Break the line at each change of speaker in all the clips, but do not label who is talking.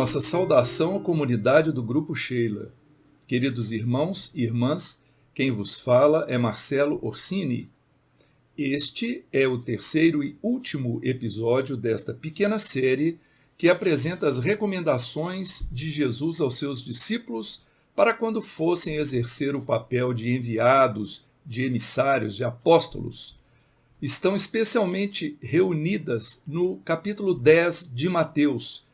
nossa saudação à comunidade do Grupo Sheila. Queridos irmãos e irmãs, quem vos fala é Marcelo Orsini. Este é o terceiro e último episódio desta pequena série que apresenta as recomendações de Jesus aos seus discípulos para quando fossem exercer o papel de enviados, de emissários, de apóstolos. Estão especialmente reunidas no capítulo 10 de Mateus.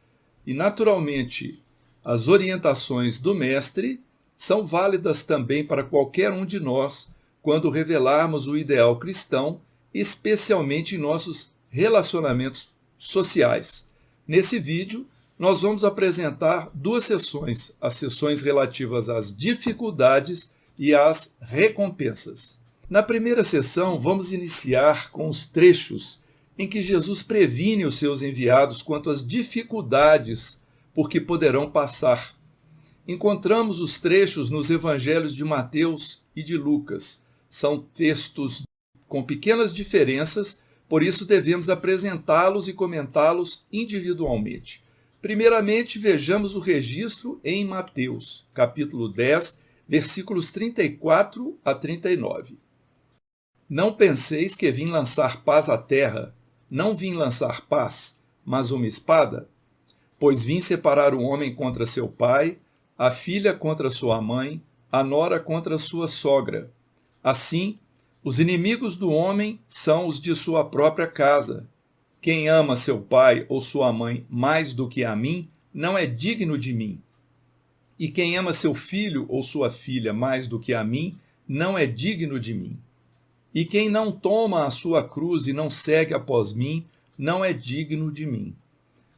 E, naturalmente, as orientações do Mestre são válidas também para qualquer um de nós quando revelarmos o ideal cristão, especialmente em nossos relacionamentos sociais. Nesse vídeo, nós vamos apresentar duas sessões, as sessões relativas às dificuldades e às recompensas. Na primeira sessão, vamos iniciar com os trechos em que Jesus previne os seus enviados quanto às dificuldades por que poderão passar. Encontramos os trechos nos evangelhos de Mateus e de Lucas. São textos com pequenas diferenças, por isso devemos apresentá-los e comentá-los individualmente. Primeiramente, vejamos o registro em Mateus, capítulo 10, versículos 34 a 39. Não penseis que vim lançar paz à terra. Não vim lançar paz, mas uma espada? Pois vim separar o homem contra seu pai, a filha contra sua mãe, a nora contra sua sogra. Assim, os inimigos do homem são os de sua própria casa. Quem ama seu pai ou sua mãe mais do que a mim, não é digno de mim. E quem ama seu filho ou sua filha mais do que a mim, não é digno de mim. E quem não toma a sua cruz e não segue após mim, não é digno de mim.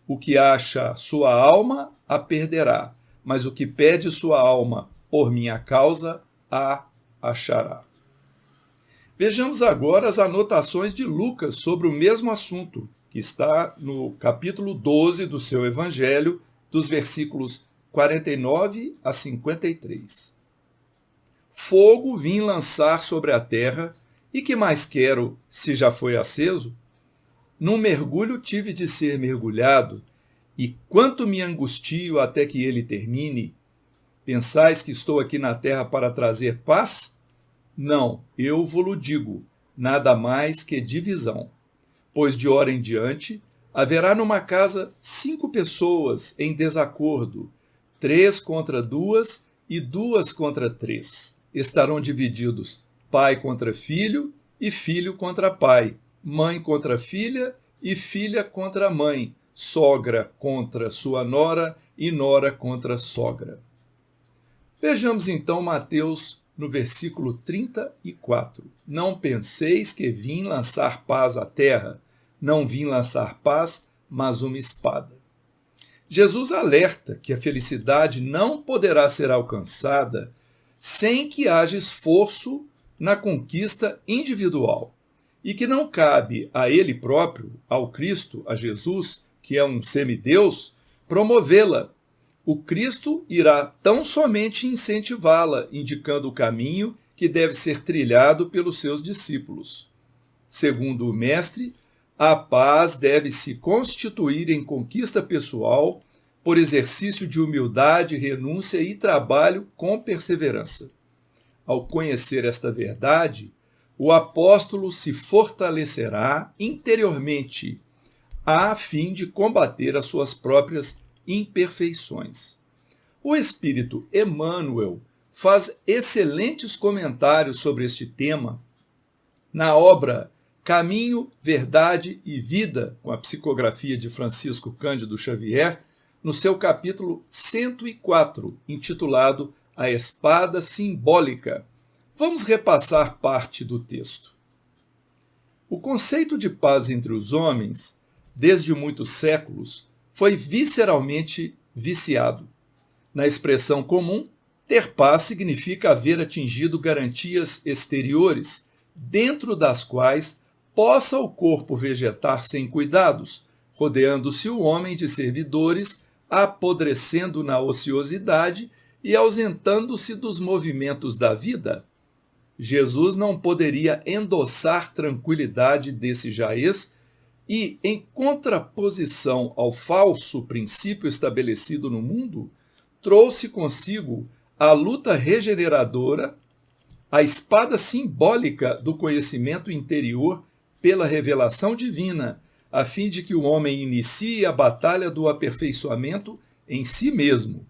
O que acha sua alma, a perderá, mas o que perde sua alma por minha causa, a achará. Vejamos agora as anotações de Lucas sobre o mesmo assunto, que está no capítulo 12 do seu evangelho, dos versículos 49 a 53. Fogo vim lançar sobre a terra, e que mais quero, se já foi aceso? Num mergulho tive de ser mergulhado, e quanto me angustio até que ele termine? Pensais que estou aqui na terra para trazer paz? Não, eu vou-lo digo, nada mais que divisão. Pois de hora em diante, haverá numa casa 5 pessoas em desacordo, 3 contra 2 e 2 contra 3. Estarão divididos pai contra filho e filho contra pai, mãe contra filha e filha contra mãe, sogra contra sua nora e nora contra sogra. Vejamos então Mateus no versículo 34. Não penseis que vim lançar paz à terra, não vim lançar paz, mas uma espada. Jesus alerta que a felicidade não poderá ser alcançada sem que haja esforço na conquista individual, e que não cabe a ele próprio, ao Cristo, a Jesus, que é um semideus, promovê-la. O Cristo irá tão somente incentivá-la, indicando o caminho que deve ser trilhado pelos seus discípulos. Segundo o Mestre, a paz deve se constituir em conquista pessoal por exercício de humildade, renúncia e trabalho com perseverança. Ao conhecer esta verdade, o apóstolo se fortalecerá interiormente, a fim de combater as suas próprias imperfeições. O Espírito Emmanuel faz excelentes comentários sobre este tema na obra Caminho, Verdade e Vida, com a psicografia de Francisco Cândido Xavier, no seu capítulo 104, intitulado A Espada Simbólica. Vamos repassar parte do texto. O conceito de paz entre os homens, desde muitos séculos, foi visceralmente viciado. Na expressão comum, ter paz significa haver atingido garantias exteriores, dentro das quais possa o corpo vegetar sem cuidados, rodeando-se o homem de servidores, apodrecendo na ociosidade e ausentando-se dos movimentos da vida. Jesus não poderia endossar tranquilidade desse jaez e, em contraposição ao falso princípio estabelecido no mundo, trouxe consigo a luta regeneradora, a espada simbólica do conhecimento interior pela revelação divina, a fim de que o homem inicie a batalha do aperfeiçoamento em si mesmo.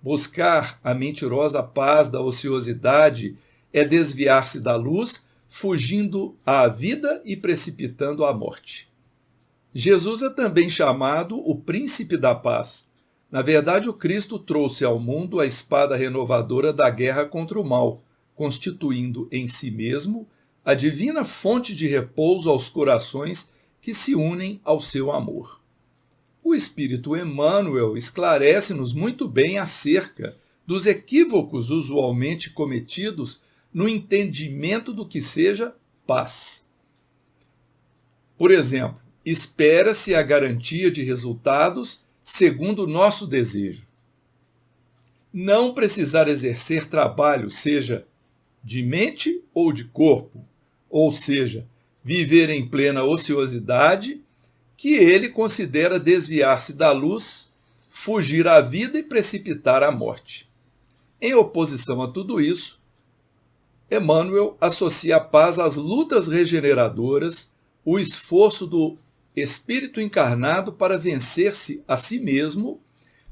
Buscar a mentirosa paz da ociosidade é desviar-se da luz, fugindo à vida e precipitando à morte. Jesus é também chamado o Príncipe da Paz. Na verdade, o Cristo trouxe ao mundo a espada renovadora da guerra contra o mal, constituindo em si mesmo a divina fonte de repouso aos corações que se unem ao seu amor. O Espírito Emmanuel esclarece-nos muito bem acerca dos equívocos usualmente cometidos no entendimento do que seja paz. Por exemplo, espera-se a garantia de resultados segundo o nosso desejo. Não precisar exercer trabalho, seja de mente ou de corpo, ou seja, viver em plena ociosidade, que ele considera desviar-se da luz, fugir à vida e precipitar à morte. Em oposição a tudo isso, Emmanuel associa a paz às lutas regeneradoras, o esforço do espírito encarnado para vencer-se a si mesmo,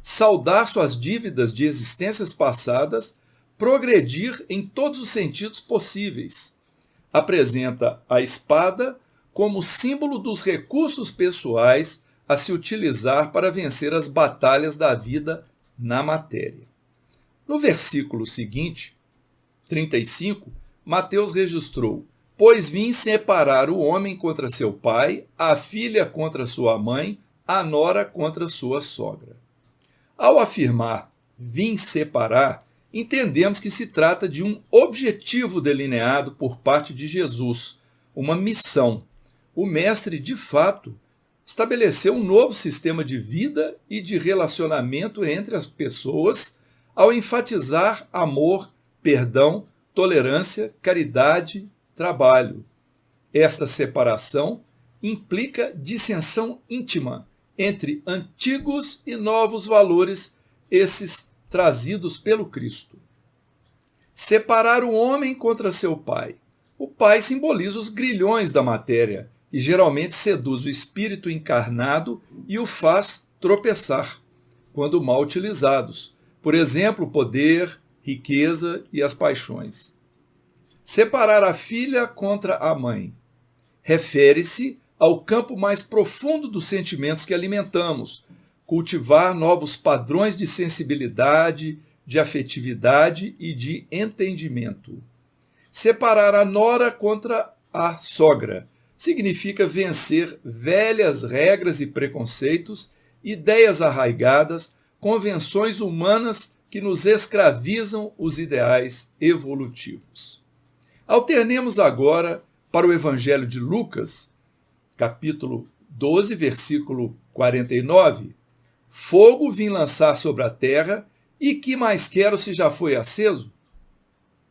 saldar suas dívidas de existências passadas, progredir em todos os sentidos possíveis. Apresenta a espada como símbolo dos recursos pessoais a se utilizar para vencer as batalhas da vida na matéria. No versículo seguinte, 35, Mateus registrou: pois vim separar o homem contra seu pai, a filha contra sua mãe, a nora contra sua sogra. Ao afirmar vim separar, entendemos que se trata de um objetivo delineado por parte de Jesus, uma missão. O mestre, de fato, estabeleceu um novo sistema de vida e de relacionamento entre as pessoas ao enfatizar amor, perdão, tolerância, caridade, trabalho. Esta separação implica dissensão íntima entre antigos e novos valores, esses trazidos pelo Cristo. Separar o homem contra seu pai. O pai simboliza os grilhões da matéria, que geralmente seduz o espírito encarnado e o faz tropeçar, quando mal utilizados. Por exemplo, o poder, riqueza e as paixões. Separar a filha contra a mãe. Refere-se ao campo mais profundo dos sentimentos que alimentamos, cultivar novos padrões de sensibilidade, de afetividade e de entendimento. Separar a nora contra a sogra significa vencer velhas regras e preconceitos, ideias arraigadas, convenções humanas que nos escravizam os ideais evolutivos. Alternemos agora para o Evangelho de Lucas, capítulo 12, versículo 49. Fogo vim lançar sobre a terra, e que mais quero se já foi aceso?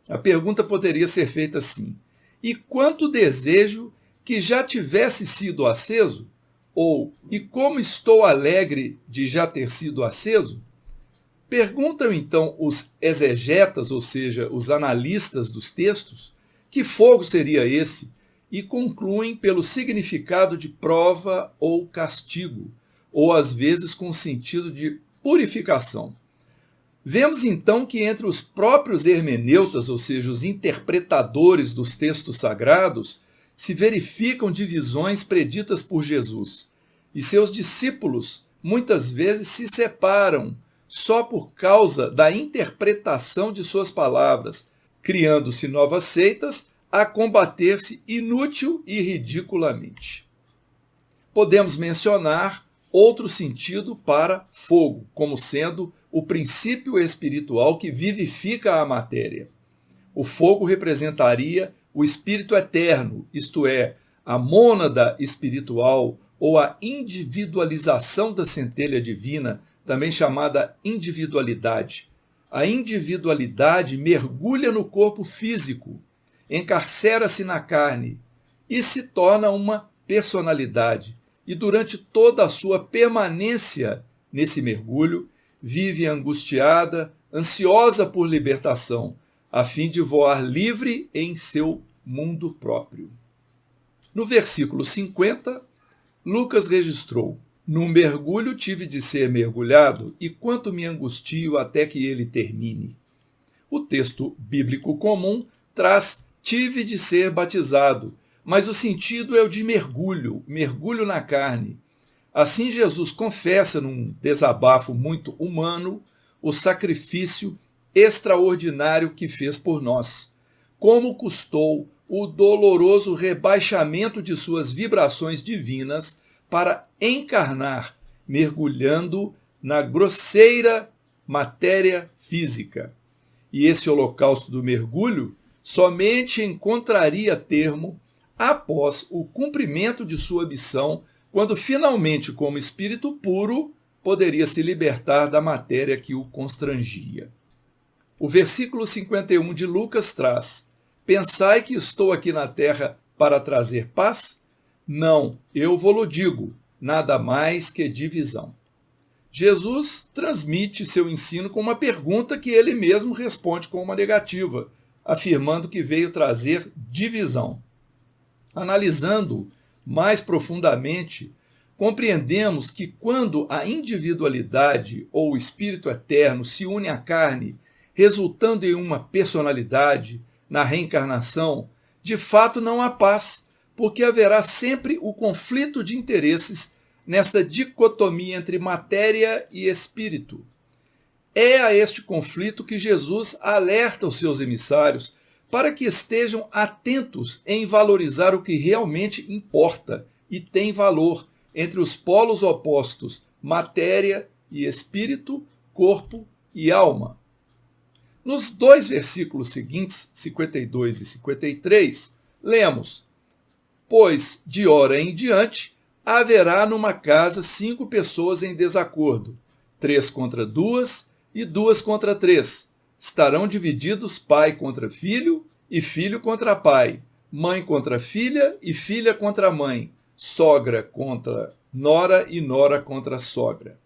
A pergunta poderia ser feita assim: e quanto desejo que já tivesse sido aceso? Ou, e como estou alegre de já ter sido aceso? Perguntam então os exegetas, ou seja, os analistas dos textos, que fogo seria esse, e concluem pelo significado de prova ou castigo, ou às vezes com sentido de purificação. Vemos então que entre os próprios hermeneutas, ou seja, os interpretadores dos textos sagrados, se verificam divisões preditas por Jesus, e seus discípulos muitas vezes se separam só por causa da interpretação de suas palavras, criando-se novas seitas a combater-se inútil e ridiculamente. Podemos mencionar outro sentido para fogo, como sendo o princípio espiritual que vivifica a matéria. O fogo representaria o espírito eterno, isto é, a mônada espiritual ou a individualização da centelha divina, também chamada individualidade. A individualidade mergulha no corpo físico, encarcera-se na carne e se torna uma personalidade, e durante toda a sua permanência nesse mergulho, vive angustiada, ansiosa por libertação, a fim de voar livre em seu mundo próprio. No versículo 50, Lucas registrou: "No mergulho tive de ser mergulhado, e quanto me angustio até que ele termine." O texto bíblico comum traz "tive de ser batizado", mas o sentido é o de mergulho, mergulho na carne. Assim, Jesus confessa, num desabafo muito humano, o sacrifício extraordinário que fez por nós. Como custou o doloroso rebaixamento de suas vibrações divinas para encarnar, mergulhando na grosseira matéria física. E esse holocausto do mergulho somente encontraria termo após o cumprimento de sua missão, quando finalmente, como espírito puro, poderia se libertar da matéria que o constrangia. O versículo 51 de Lucas traz: "Pensai que estou aqui na terra para trazer paz? Não, eu vou-lo digo, nada mais que divisão." Jesus transmite seu ensino com uma pergunta que ele mesmo responde com uma negativa, afirmando que veio trazer divisão. Analisando mais profundamente, compreendemos que quando a individualidade ou o espírito eterno se une à carne, resultando em uma personalidade, na reencarnação, de fato não há paz, porque haverá sempre o conflito de interesses nesta dicotomia entre matéria e espírito. É a este conflito que Jesus alerta os seus emissários para que estejam atentos em valorizar o que realmente importa e tem valor entre os polos opostos matéria e espírito, corpo e alma. Nos dois versículos seguintes, 52 e 53, lemos: "Pois de hora em diante haverá numa casa 5 pessoas em desacordo, 3 contra 2 e 2 contra 3. Estarão divididos pai contra filho e filho contra pai, mãe contra filha e filha contra mãe, sogra contra nora e nora contra sogra."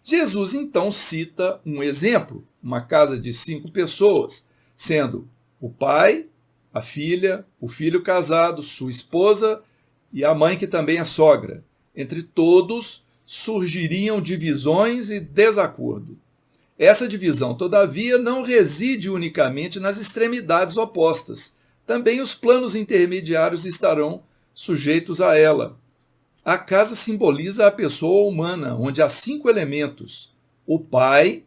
Jesus então cita um exemplo, uma casa de 5 pessoas, sendo o pai, a filha, o filho casado, sua esposa e a mãe que também é sogra. Entre todos surgiriam divisões e desacordo. Essa divisão, todavia, não reside unicamente nas extremidades opostas. Também os planos intermediários estarão sujeitos a ela. A casa simboliza a pessoa humana, onde há 5 elementos: o pai,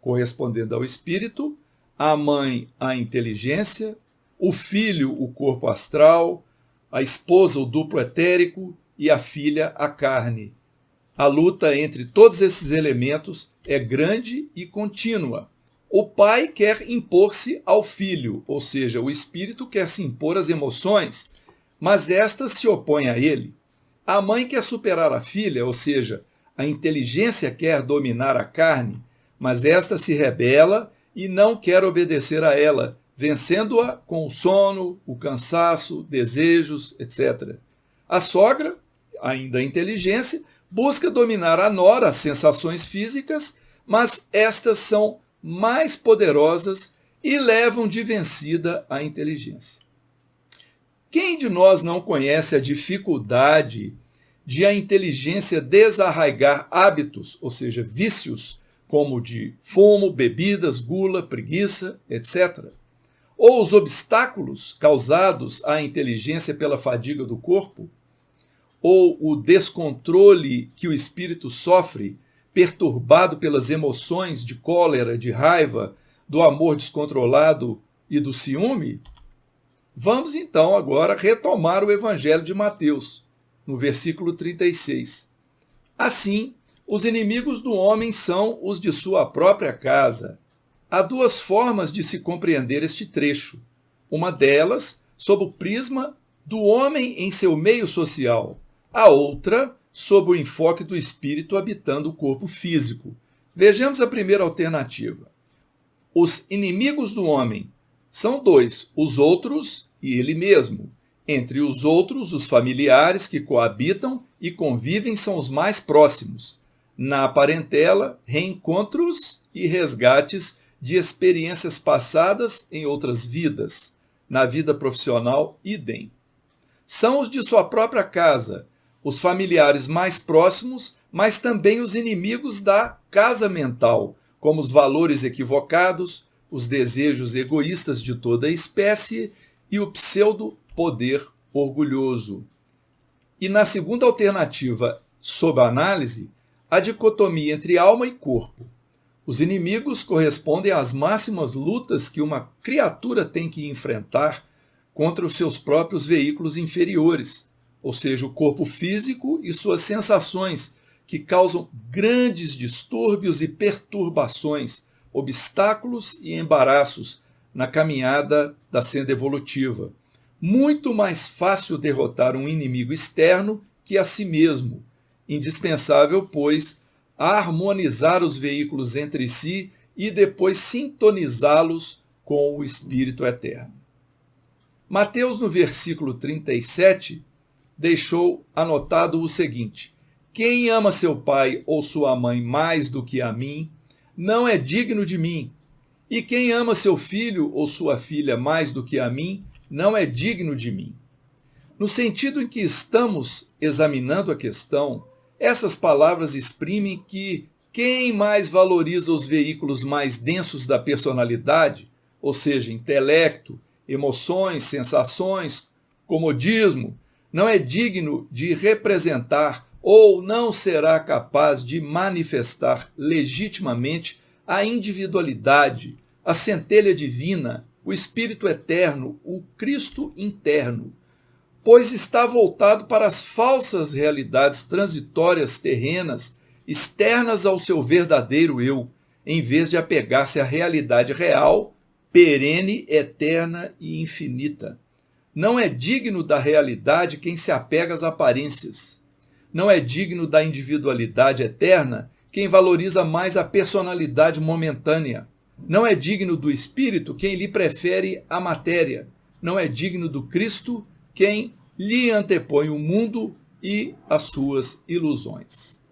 correspondendo ao espírito, a mãe, a inteligência, o filho, o corpo astral, a esposa, o duplo etérico, e a filha, a carne. A luta entre todos esses elementos é grande e contínua. O pai quer impor-se ao filho, ou seja, o espírito quer se impor às emoções, mas estas se opõem a ele. A mãe quer superar a filha, ou seja, a inteligência quer dominar a carne, mas esta se rebela e não quer obedecer a ela, vencendo-a com o sono, o cansaço, desejos, etc. A sogra, ainda a inteligência, busca dominar a nora, as sensações físicas, mas estas são mais poderosas e levam de vencida a inteligência. Quem de nós não conhece a dificuldade de a inteligência desarraigar hábitos, ou seja, vícios, como de fumo, bebidas, gula, preguiça, etc., ou os obstáculos causados à inteligência pela fadiga do corpo, ou o descontrole que o espírito sofre, perturbado pelas emoções de cólera, de raiva, do amor descontrolado e do ciúme? Vamos então agora retomar o Evangelho de Mateus, no versículo 36. Assim, os inimigos do homem são os de sua própria casa. Há 2 formas de se compreender este trecho. Uma delas, sob o prisma do homem em seu meio social. A outra, sob o enfoque do espírito habitando o corpo físico. Vejamos a primeira alternativa. Os inimigos do homem são 2, os outros e ele mesmo. Entre os outros, os familiares que coabitam e convivem são os mais próximos. Na parentela, reencontros e resgates de experiências passadas em outras vidas. Na vida profissional, idem. São os de sua própria casa, os familiares mais próximos, mas também os inimigos da casa mental, como os valores equivocados, os desejos egoístas de toda espécie e o pseudo-poder orgulhoso. E na segunda alternativa, sob análise, a dicotomia entre alma e corpo. Os inimigos correspondem às máximas lutas que uma criatura tem que enfrentar contra os seus próprios veículos inferiores, ou seja, o corpo físico e suas sensações, que causam grandes distúrbios e perturbações, obstáculos e embaraços na caminhada da senda evolutiva. Muito mais fácil derrotar um inimigo externo que a si mesmo. Indispensável, pois, harmonizar os veículos entre si e depois sintonizá-los com o Espírito Eterno. Mateus, no versículo 37, deixou anotado o seguinte: quem ama seu pai ou sua mãe mais do que a mim, não é digno de mim. E quem ama seu filho ou sua filha mais do que a mim, não é digno de mim. No sentido em que estamos examinando a questão, essas palavras exprimem que quem mais valoriza os veículos mais densos da personalidade, ou seja, intelecto, emoções, sensações, comodismo, não é digno de representar ou não será capaz de manifestar legitimamente a individualidade, a centelha divina, o Espírito eterno, o Cristo interno, pois está voltado para as falsas realidades transitórias terrenas, externas ao seu verdadeiro eu, em vez de apegar-se à realidade real, perene, eterna e infinita. Não é digno da realidade quem se apega às aparências. Não é digno da individualidade eterna quem valoriza mais a personalidade momentânea. Não é digno do Espírito quem lhe prefere a matéria. Não é digno do Cristo quem lhe antepõe o mundo e as suas ilusões.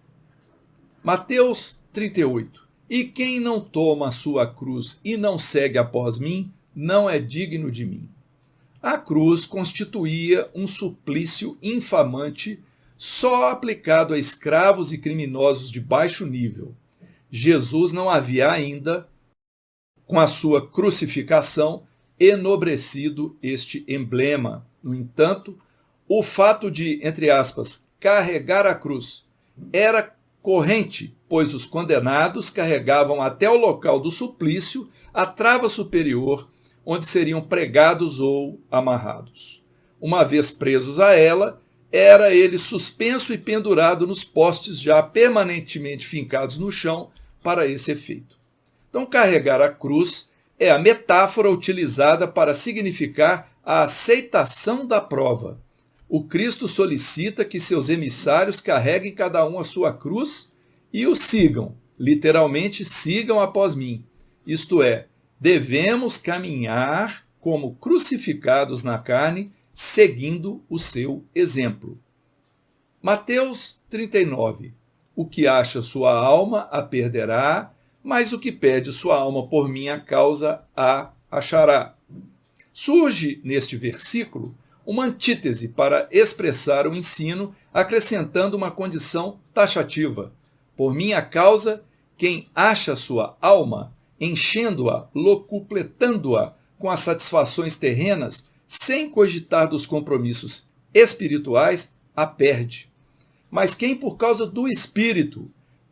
Mateus 38. E quem não toma a sua cruz e não segue após mim, não é digno de mim. A cruz constituía um suplício infamante só aplicado a escravos e criminosos de baixo nível. Jesus não havia ainda, com a sua crucificação, enobrecido este emblema. No entanto, o fato de, entre aspas, carregar a cruz era corrente, pois os condenados carregavam até o local do suplício a trava superior, onde seriam pregados ou amarrados. Uma vez presos a ela, era ele suspenso e pendurado nos postes já permanentemente fincados no chão para esse efeito. Então, carregar a cruz é a metáfora utilizada para significar a aceitação da prova. O Cristo solicita que seus emissários carreguem cada um a sua cruz e o sigam, literalmente, sigam após mim. Isto é, devemos caminhar como crucificados na carne, seguindo o seu exemplo. Mateus 39. O que acha sua alma a perderá, mas o que perde sua alma por minha causa a achará. Surge neste versículo uma antítese para expressar o ensino, acrescentando uma condição taxativa. Por minha causa, quem acha sua alma, enchendo-a, locupletando-a com as satisfações terrenas, sem cogitar dos compromissos espirituais, a perde. Mas quem, por causa do Espírito,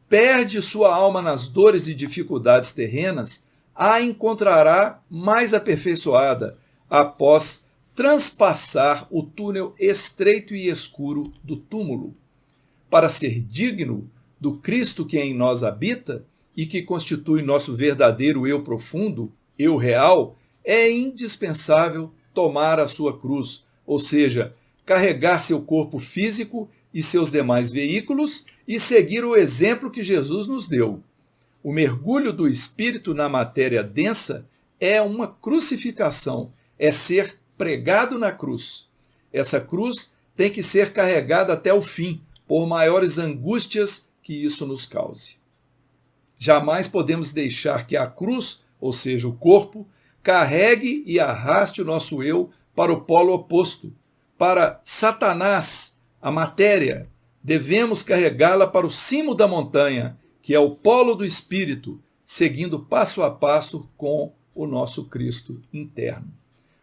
perde sua alma nas dores e dificuldades terrenas, a encontrará mais aperfeiçoada, após transpassar o túnel estreito e escuro do túmulo. Para ser digno do Cristo que em nós habita e que constitui nosso verdadeiro eu profundo, eu real, é indispensável tomar a sua cruz, ou seja, carregar seu corpo físico e seus demais veículos e seguir o exemplo que Jesus nos deu. O mergulho do espírito na matéria densa é uma crucificação, é ser pregado na cruz. Essa cruz tem que ser carregada até o fim, por maiores angústias que isso nos cause. Jamais podemos deixar que a cruz, ou seja, o corpo, carregue e arraste o nosso eu para o polo oposto, para Satanás, a matéria. Devemos carregá-la para o cimo da montanha, que é o polo do espírito, seguindo passo a passo com o nosso Cristo interno.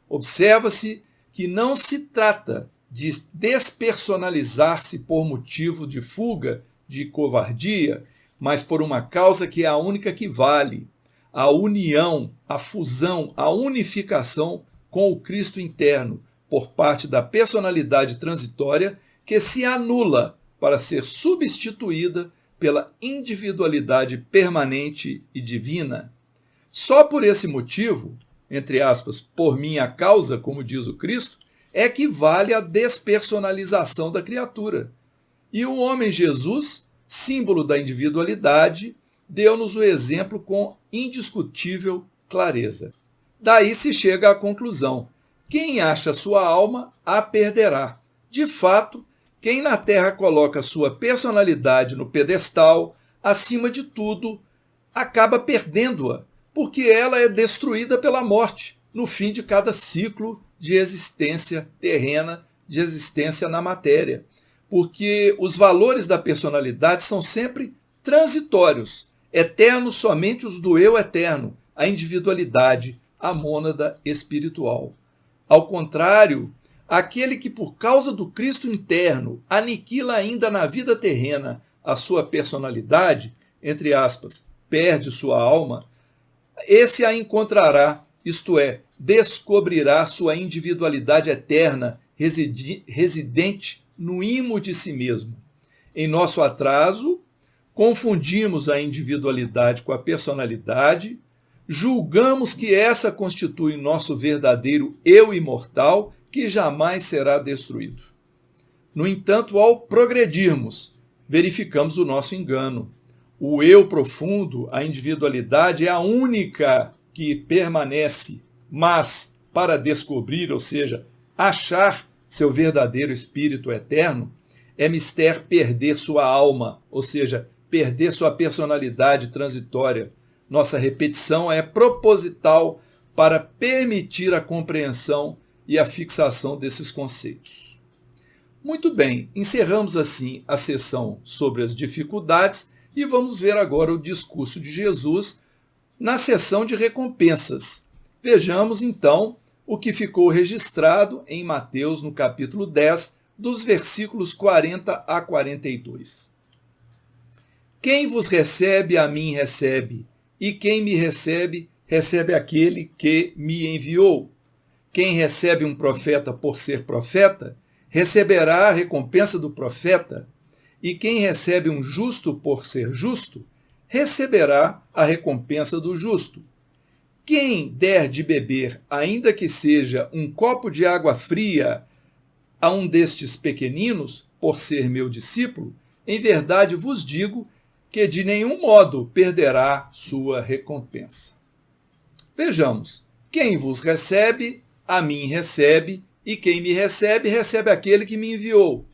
Observa-se que não se trata de despersonalizar-se por motivo de fuga, de covardia, mas por uma causa que é a única que vale: a união, a fusão, a unificação com o Cristo interno, por parte da personalidade transitória que se anula para ser substituída pela individualidade permanente e divina. Só por esse motivo, entre aspas, por minha causa, como diz o Cristo, é que vale a despersonalização da criatura. E o homem Jesus, símbolo da individualidade, deu-nos o exemplo com indiscutível clareza. Daí se chega à conclusão: quem acha sua alma, a perderá. De fato, quem na Terra coloca sua personalidade no pedestal, acima de tudo, acaba perdendo-a, porque ela é destruída pela morte, no fim de cada ciclo de existência terrena, de existência na matéria. Porque os valores da personalidade são sempre transitórios, eternos somente os do eu eterno, a individualidade, a mônada espiritual. Ao contrário, aquele que por causa do Cristo interno aniquila ainda na vida terrena a sua personalidade, entre aspas, perde sua alma, esse a encontrará, isto é, descobrirá sua individualidade eterna, residente no imo de si mesmo. Em nosso atraso, confundimos a individualidade com a personalidade, julgamos que essa constitui nosso verdadeiro eu imortal, que jamais será destruído. No entanto, ao progredirmos, verificamos o nosso engano. O eu profundo, a individualidade, é a única que permanece, mas para descobrir, ou seja, achar seu verdadeiro espírito eterno, é mister perder sua alma, ou seja, perder sua personalidade transitória. Nossa repetição é proposital para permitir a compreensão e a fixação desses conceitos. Muito bem, encerramos assim a sessão sobre as dificuldades e vamos ver agora o discurso de Jesus na sessão de recompensas. Vejamos então o que ficou registrado em Mateus, no capítulo 10, dos versículos 40 a 42. Quem vos recebe, a mim recebe, e quem me recebe, recebe aquele que me enviou. Quem recebe um profeta por ser profeta, receberá a recompensa do profeta, e quem recebe um justo por ser justo, receberá a recompensa do justo. Quem der de beber, ainda que seja um copo de água fria, a um destes pequeninos, por ser meu discípulo, em verdade vos digo que de nenhum modo perderá sua recompensa. Vejamos, quem vos recebe, a mim recebe, e quem me recebe, recebe aquele que me enviou.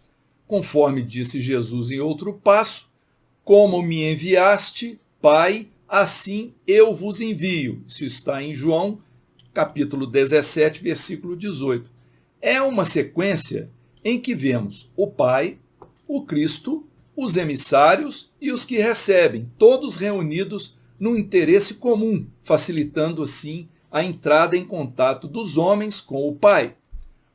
Conforme disse Jesus em outro passo, como me enviaste, Pai, assim eu vos envio. Isso está em João, capítulo 17, versículo 18. É uma sequência em que vemos o Pai, o Cristo, os emissários e os que recebem, todos reunidos num interesse comum, facilitando assim a entrada em contato dos homens com o Pai.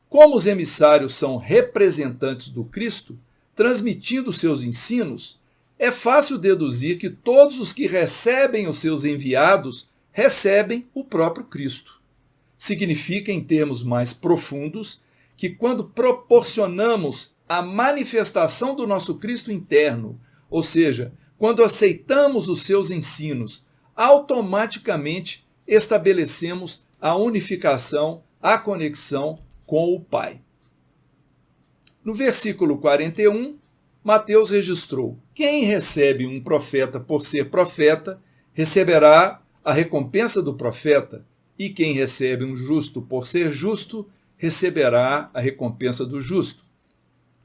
Como os emissários são representantes do Cristo, transmitindo seus ensinos, é fácil deduzir que todos os que recebem os seus enviados recebem o próprio Cristo. Significa, em termos mais profundos, que quando proporcionamos a manifestação do nosso Cristo interno, ou seja, quando aceitamos os seus ensinos, automaticamente estabelecemos a unificação, a conexão com o Pai. No versículo 41, Mateus registrou: quem recebe um profeta por ser profeta, receberá a recompensa do profeta, e quem recebe um justo por ser justo, receberá a recompensa do justo.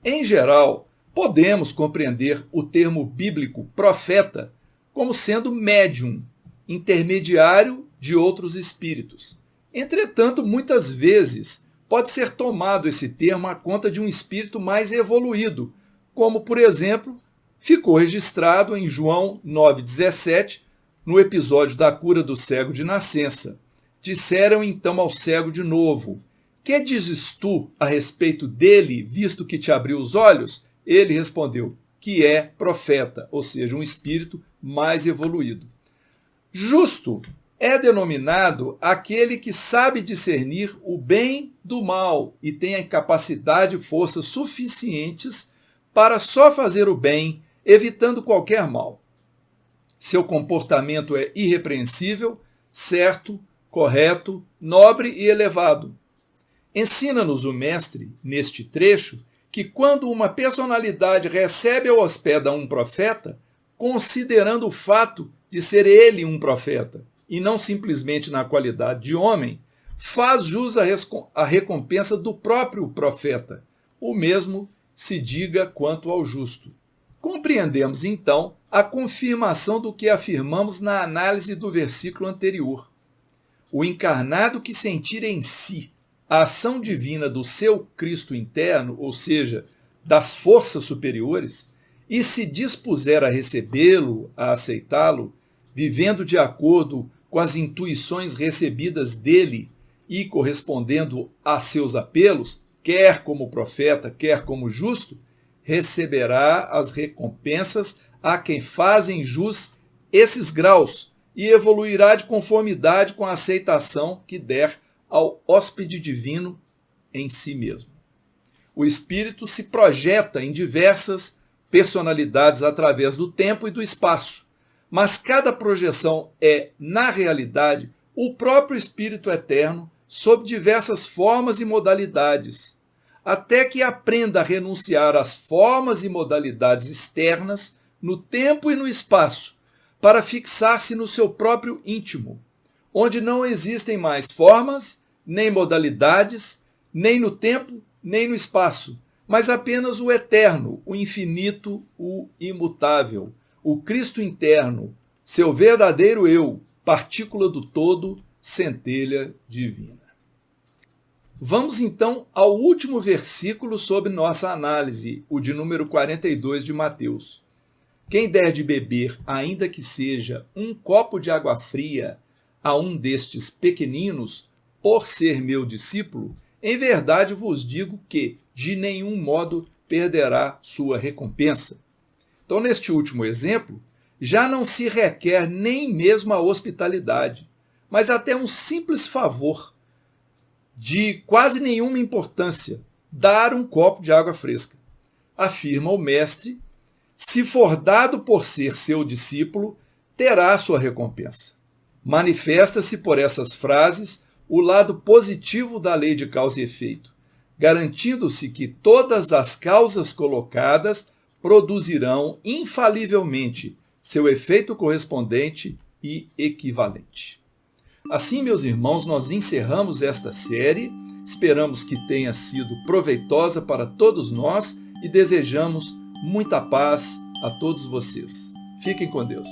Em geral, podemos compreender o termo bíblico profeta como sendo médium, intermediário de outros espíritos. Entretanto, muitas vezes pode ser tomado esse termo à conta de um espírito mais evoluído, como, por exemplo, ficou registrado em João 9,17, no episódio da cura do cego de nascença. Disseram então ao cego de novo: que dizes tu a respeito dele, visto que te abriu os olhos? Ele respondeu: que é profeta, ou seja, um espírito mais evoluído. Justo é denominado aquele que sabe discernir o bem do mal e tem a capacidade e forças suficientes para só fazer o bem, evitando qualquer mal. Seu comportamento é irrepreensível, certo, correto, nobre e elevado. Ensina-nos o mestre, neste trecho, que quando uma personalidade recebe ou hospeda um profeta, considerando o fato de ser ele um profeta, e não simplesmente na qualidade de homem, faz jus à recompensa do próprio profeta. O mesmo se diga quanto ao justo. Compreendemos, então, a confirmação do que afirmamos na análise do versículo anterior. O encarnado que sentir em si a ação divina do seu Cristo interno, ou seja, das forças superiores, e se dispuser a recebê-lo, a aceitá-lo, vivendo de acordo com as intuições recebidas dele e correspondendo a seus apelos, quer como profeta, quer como justo, receberá as recompensas a quem fazem jus esses graus e evoluirá de conformidade com a aceitação que der ao hóspede divino em si mesmo. O espírito se projeta em diversas personalidades através do tempo e do espaço, mas cada projeção é, na realidade, o próprio Espírito Eterno sob diversas formas e modalidades, até que aprenda a renunciar às formas e modalidades externas no tempo e no espaço, para fixar-se no seu próprio íntimo, onde não existem mais formas, nem modalidades, nem no tempo, nem no espaço, mas apenas o eterno, o infinito, o imutável, o Cristo interno, seu verdadeiro eu, partícula do todo, centelha divina. Vamos então ao último versículo sob nossa análise, o de número 42 de Mateus. Quem der de beber, ainda que seja um copo de água fria, a um destes pequeninos, por ser meu discípulo, em verdade vos digo que, de nenhum modo, perderá sua recompensa. Então, neste último exemplo, já não se requer nem mesmo a hospitalidade, mas até um simples favor, de quase nenhuma importância, dar um copo de água fresca. Afirma o mestre: se for dado por ser seu discípulo, terá sua recompensa. Manifesta-se por essas frases o lado positivo da lei de causa e efeito, garantindo-se que todas as causas colocadas produzirão infalivelmente seu efeito correspondente e equivalente. Assim, meus irmãos, nós encerramos esta série. Esperamos que tenha sido proveitosa para todos nós e desejamos muita paz a todos vocês. Fiquem com Deus.